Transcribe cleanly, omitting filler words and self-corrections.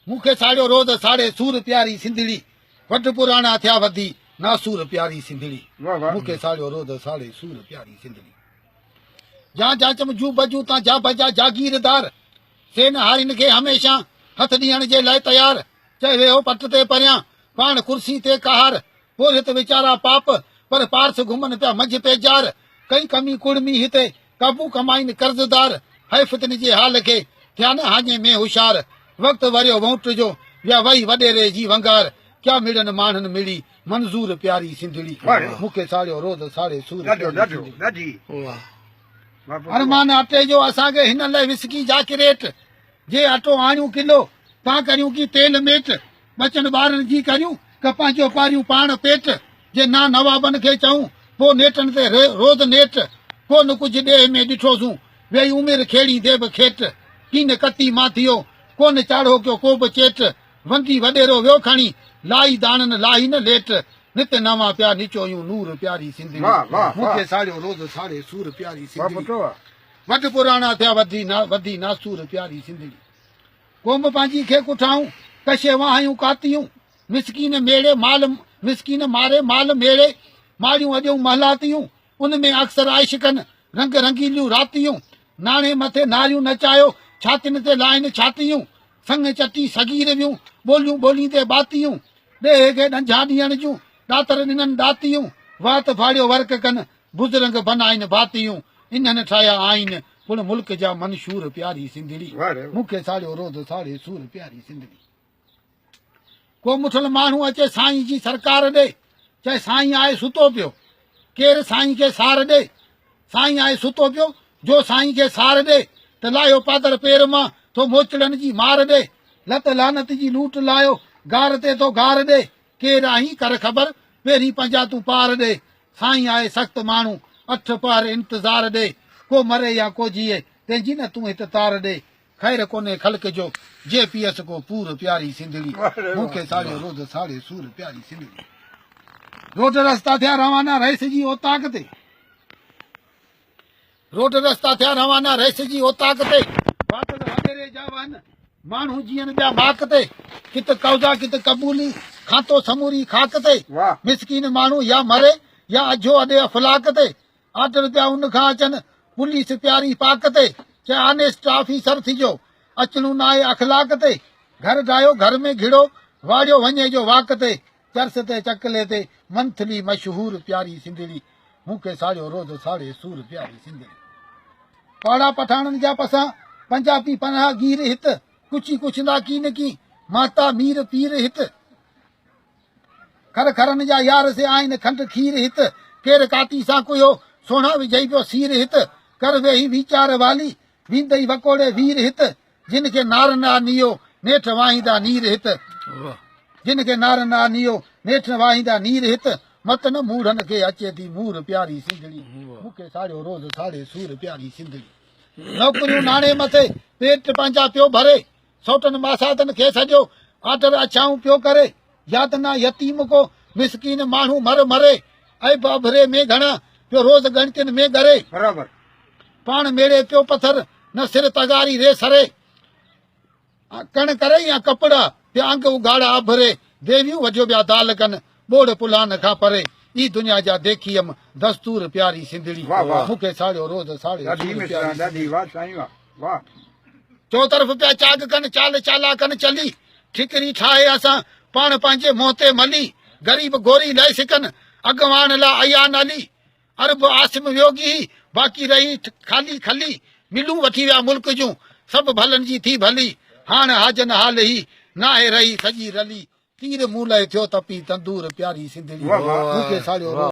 मूंखे साड़ियो रोज़ साड़े सूर प्यारी सिंधड़ी वट पुराणा थिया वधी नासूर प्यारी सिंधड़ी मूंखे साड़ियो रोज़ साड़े सूर प्यारी सिंधड़ी जा जा चमजू बजू ता जा बजा जागीरदार सेन हारिन खे हमेशा हथ ॾियण जे लाइ तयार चए वियो पट ते परियां पाण कुर्सी ते कहार पोरित वीचारा पाप पर पार्स घुमन पिया मंझ पेजार कई कमी कुड़मी हिते काबू कमाइन कर्ज़दार हैफ़तिन जे हाल खे थिया न हाञे में होशियार वक़्तु वरियो वोट जो विया वही वॾेरे जी वंगार क्या मिड़न माण्हुनि मिड़ी मंज़ूर प्यारी सिंधड़ी मूंखे साड़ियो रोज़ साड़े सूर अरमान अटे जो असांखे हिन लाइ विस्की जा क्रेट जे अटो आणियूं किलो तां करियूं की तेल मेट बचन ॿारनि जी करियूं कपां जो पारियूं पाण पेट जे ना नवाबनि खे चऊं पोइ नेटनि ते रोज़ नेट कोन कुझु ॾे में ॾिठोसूं वेही उमिरि खेड़ी देब खेट कीन कती मां थियो कोन चाढ़ो कयो को बि चेट वंदी वॾेरो वियो खणी लाई दाणनि लाई न लेट नित नवां पिया निचोयूं नूर प्यारी सिंधड़ी मूंखे साड़ियो रोज़ साड़े सूर प्यारी सिंधड़ी वट पुराणा थिया वधी नासूर प्यारी सिंधड़ी कोम पंहिंजी खे कुठाऊं कशे वाहियूं कातियूं मिसकीन मेड़े माल मिसकीन मारे माल मेड़े माड़ियूं अॼूं महलातियूं उन में अक्सर आशिकनि रंग रंगीलियूं रातियूं नाणे मथे नारियूं नचायो छातियुनि ते लाइन छातियूं संग चटी सगीर वियूं ॿोलियूं ॿोलींदे बातियूं ॾे खे ॾंझा ॾियण जूं ॾातर ॾिननि दातियूं वात फाड़ियो वर्क कनि बुज़ुर्ग बनाइन भातियूं इन्हनि ठाहिया आइन कुल मुल्क जा मंशूर प्यारी सिंधड़ी मूंखे साड़ियो रोज़ साड़े सूर प्यारी सिंधड़ी को मुठल माण्हू अचे साईं जी सरकार ॾे चए साईं आहे सुतो पियो केरु साईं खे सार ॾे साईं आहे सुतो पियो जो साईं खे सार ॾे त लायो पादर पेर मां तो मोचड़नि जी मार ॾे लत लानत जी लूट लायो गार ते तो गार ॾे केरु आहीं कर ख़बर पहिरीं पंहिंजा तूं पार ॾे साईं आहे सख़्तु माण्हू अठ पार इंतज़ार ॾे को मरे या को जीए तंहिंजी न तूं हिते तार ॾे ख़ैर कोन्हे ख़ल्क जो जे पीअस को पूर प्यारी सिंधड़ी मूंखे साड़ियो रोज़ साड़े सूर प्यारी सिंधड़ी रोड रस्ता थिया रवाना रहिस जी ओताक ते रोड रस्ता थिया रवाना रहिस जी ओताक ते वाटर वॾेरे जा वन माण्हू जीअनि ॿिया बाक ते कित कौजा कित कबूली खातो समूरी खाक ते मिसकीन माण्हू या मरे या अझो अॾे अफलाक ते आर्डर पिया उन खां अचनि पुलिस प्यारी पाक ते चए आनेस्ट ऑफिसर थिजो अचणो न आहे अखलाक ते घर ठाहियो घर में घिड़ो वाड़ियो वञे जो वाक ते चर्स ते चकले ते मंथली मशहूर प्यारी सिंधड़ी मूंखे साड़ियो रोज़ साड़े सूर प्यारी सिंधड़ी पाड़ा पठाणनि जा पसां पंजाबी पनाह गीर हित कुची कुछंदा कीन की माता मीर पीर हित खर खरनि जा यार से आहिनि खंड खीर हित केरु काती सां कुयो सोना विझई पियो सीर हित कर वेही वीचार वाली वींदई वकोड़े वीर हित जिन खे नार ना नियो नेठ वाहींदा नीर हित जिन खे नार ना नियो नेठ वाहींदा नीर हित मत न मूढ़नि खे अचे थी मूर प्यारी सिंधड़ी मूंखे साड़ियो रोज़ साड़े सूर प्यारी सिंधड़ी नौकरियूं नाणे मथे पेट पंहिंजा पियो भरे सौटनि मासादनि खे सॼो आर्डर अछाऊं पियो करे यादि न यतीम को मिसकीन माण्हू मर मरे ऐं बाभरे में घणा पियो रोज़ गणतियुनि में ॻरे पाण मेड़े पियो पथर न सिर तगारी रे सरे कण करे या कपड़ा पिया अंग उघाड़ा अभरे देवियूं वॼो ॿिया दाल कनि ॿोड़ पुलान खां परे ई दुनिया जा देखियम दस्तूर प्यारी सिंधड़ी मूंखे साड़ियो रोज़ साड़े चो तरफ़ पिया चाग कनि चाल चाला कनि चली ठिकरी ठाहे असां पाण पंहिंजे मुंहं ते मली ग़रीब गोरी लही सिकनि अॻवान ला अया नाली अरब आसिम योगी बाक़ी रही खाली खली मिलूं वठी विया मुल्क जूं सभु भलनि जी थी भली हाणे हाजन हाल ई नाहे रही सॼी रली तीर मूं लाइ थियो तपी तंदूर प्यारी सिंधड़ी मूंखे साड़ियो